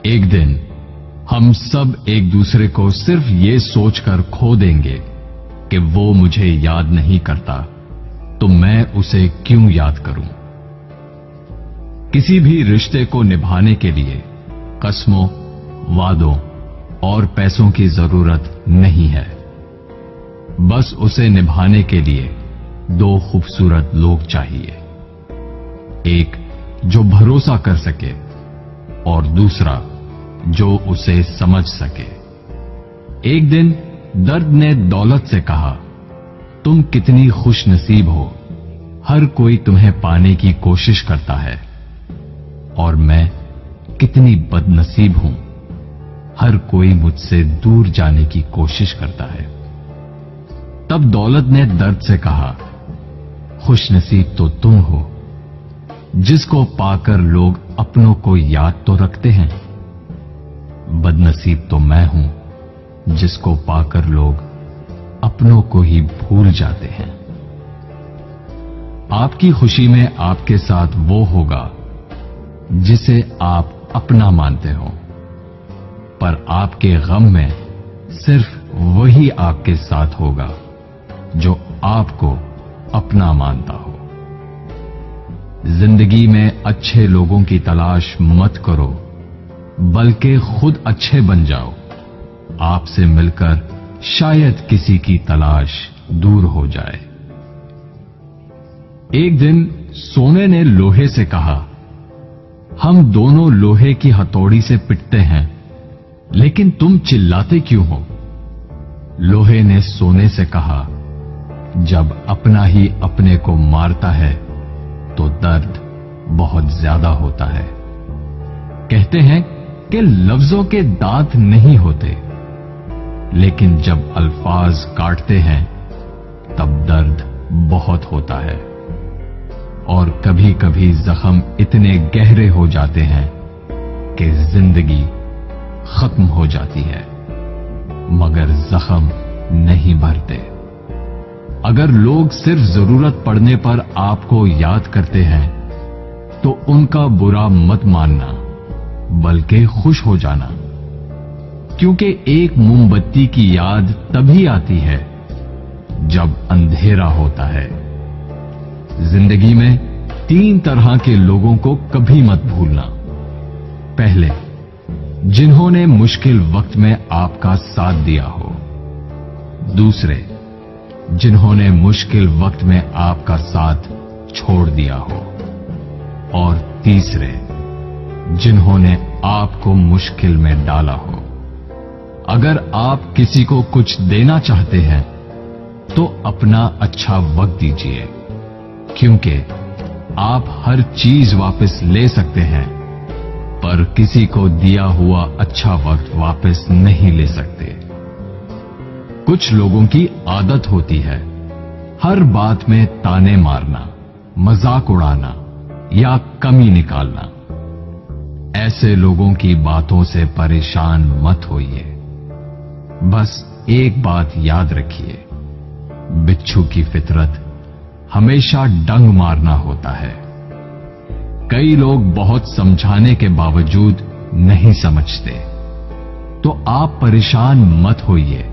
एक दिन हम सब एक दूसरे को सिर्फ ये सोचकर खो देंगे कि वो मुझे याद नहीं करता, तो मैं उसे क्यों याद करूं। किसी भी रिश्ते को निभाने के लिए कस्मों, वादों और पैसों की जरूरत नहीं है। बस उसे निभाने के लिए दो खूबसूरत लोग चाहिए, एक जो भरोसा कर सके और दूसरा जो उसे समझ सके। एक दिन दर्द ने दौलत से कहा, तुम कितनी खुश नसीब हो, हर कोई तुम्हें पाने की कोशिश करता है, और मैं कितनी बदनसीब हूं, हर कोई मुझसे दूर जाने की कोशिश करता है। तब दौलत ने दर्द से कहा, खुश नसीब तो तुम हो, जिसको पाकर लोग अपनों को याद तो रखते हैं। बदनसीब तो मैं हूं, जिसको पाकर लोग अपनों को ही भूल जाते हैं। आपकी खुशी में आपके साथ वो होगा जिसे आप अपना मानते हो, पर आपके गम में सिर्फ वही आपके साथ होगा जो आपको अपना मानता हो। जिंदगी में अच्छे लोगों की तलाश मत करो, बल्कि खुद अच्छे बन जाओ। आपसे मिलकर शायद किसी की तलाश दूर हो जाए। एक दिन सोने ने लोहे से कहा, हम दोनों लोहे की हथौड़ी से पिटते हैं, लेकिन तुम चिल्लाते क्यों हो। लोहे ने सोने से कहा, जब अपना ही अपने को मारता है तो दर्द बहुत ज्यादा होता है। कहते हैं कि लफ्जों के दांत नहीं होते, लेकिन जब अल्फाज काटते हैं तब दर्द बहुत होता है, और कभी कभी जख्म इतने गहरे हो जाते हैं कि जिंदगी खत्म हो जाती है, मगर जख्म नहीं भरते। अगर लोग सिर्फ जरूरत पड़ने पर आपको याद करते हैं, तो उनका बुरा मत मानना, बल्कि खुश हो जाना, क्योंकि एक मोमबत्ती की याद तभी आती है जब अंधेरा होता है। जिंदगी में 3 तरह के लोगों को कभी मत भूलना। पहले, जिन्होंने मुश्किल वक्त में आपका साथ दिया हो। दूसरे, जिन्होंने मुश्किल वक्त में आपका साथ छोड़ दिया हो। और तीसरे, जिन्होंने आपको मुश्किल में डाला हो। अगर आप किसी को कुछ देना चाहते हैं तो अपना अच्छा वक्त दीजिए, क्योंकि आप हर चीज वापस ले सकते हैं, पर किसी को दिया हुआ अच्छा वक्त वापस नहीं ले सकते। कुछ लोगों की आदत होती है हर बात में ताने मारना, मजाक उड़ाना या कमी निकालना। ऐसे लोगों की बातों से परेशान मत होइए। बस एक बात याद रखिए, बिच्छू की फितरत हमेशा डंग मारना होता है। कई लोग बहुत समझाने के बावजूद नहीं समझते, तो आप परेशान मत होइए।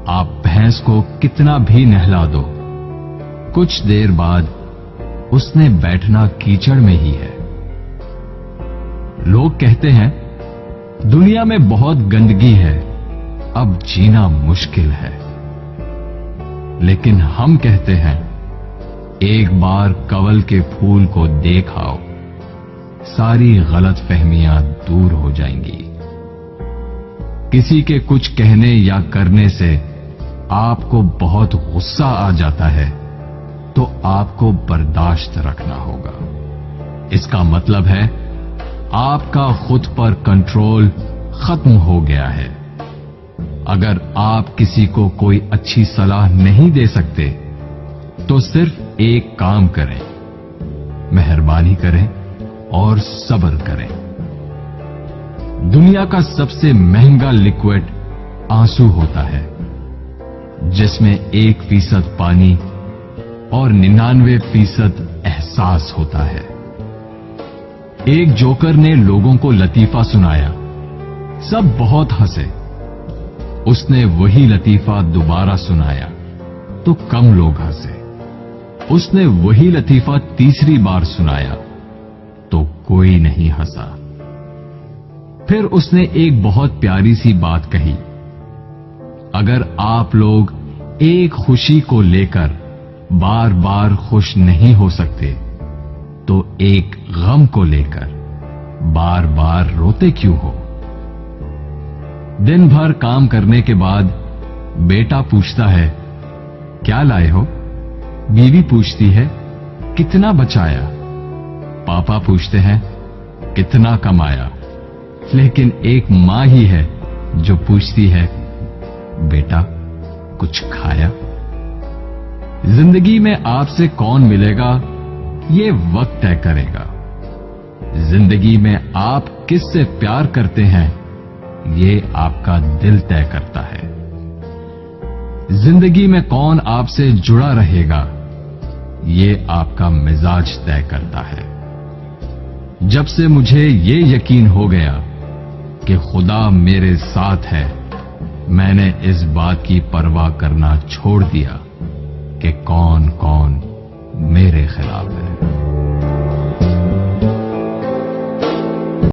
आप भैंस को कितना भी नहला दो, कुछ देर बाद उसने बैठना कीचड़ में ही है। लोग कहते हैं दुनिया में बहुत गंदगी है, अब जीना मुश्किल है। लेकिन हम कहते हैं एक बार कवल के फूल को देख आओ, सारी गलतफहमियां दूर हो जाएंगी। किसी के कुछ कहने या करने से आपको बहुत गुस्सा आ जाता है, तो आपको बर्दाश्त रखना होगा। इसका मतलब है आपका खुद पर कंट्रोल खत्म हो गया है। अगर आप किसी को कोई अच्छी सलाह नहीं दे सकते, तो सिर्फ एक काम करें, मेहरबानी करें और सब्र करें। दुनिया का सबसे महंगा लिक्विड आंसू होता है, जिसमें 1% पानी और 99% एहसास होता है। एक जोकर ने लोगों को लतीफा सुनाया। सब बहुत हंसे। उसने वही लतीफा दोबारा सुनाया तो कम लोग हंसे। उसने वही लतीफा तीसरी बार सुनाया तो कोई नहीं हंसा। फिर उसने एक बहुत प्यारी सी बात कही, अगर आप लोग एक खुशी को लेकर बार बार खुश नहीं हो सकते तो एक गम को लेकर बार बार रोते क्यों हो? दिन भर काम करने के बाद बेटा पूछता है, क्या लाए हो? बीवी पूछती है, कितना बचाया? पापा पूछते हैं, कितना कमाया? लेकिन एक मां ही है जो पूछती है, बेटा कुछ खाया? जिंदगी में आपसे कौन मिलेगा ये वक्त तय करेगा। जिंदगी में आप किससे प्यार करते हैं ये आपका दिल तय करता है। जिंदगी में कौन आपसे जुड़ा रहेगा ये आपका मिजाज तय करता है। जब से मुझे ये यकीन हो गया कि खुदा मेरे साथ है, मैंने इस बात की परवाह करना छोड़ दिया कि कौन कौन मेरे खिलाफ है।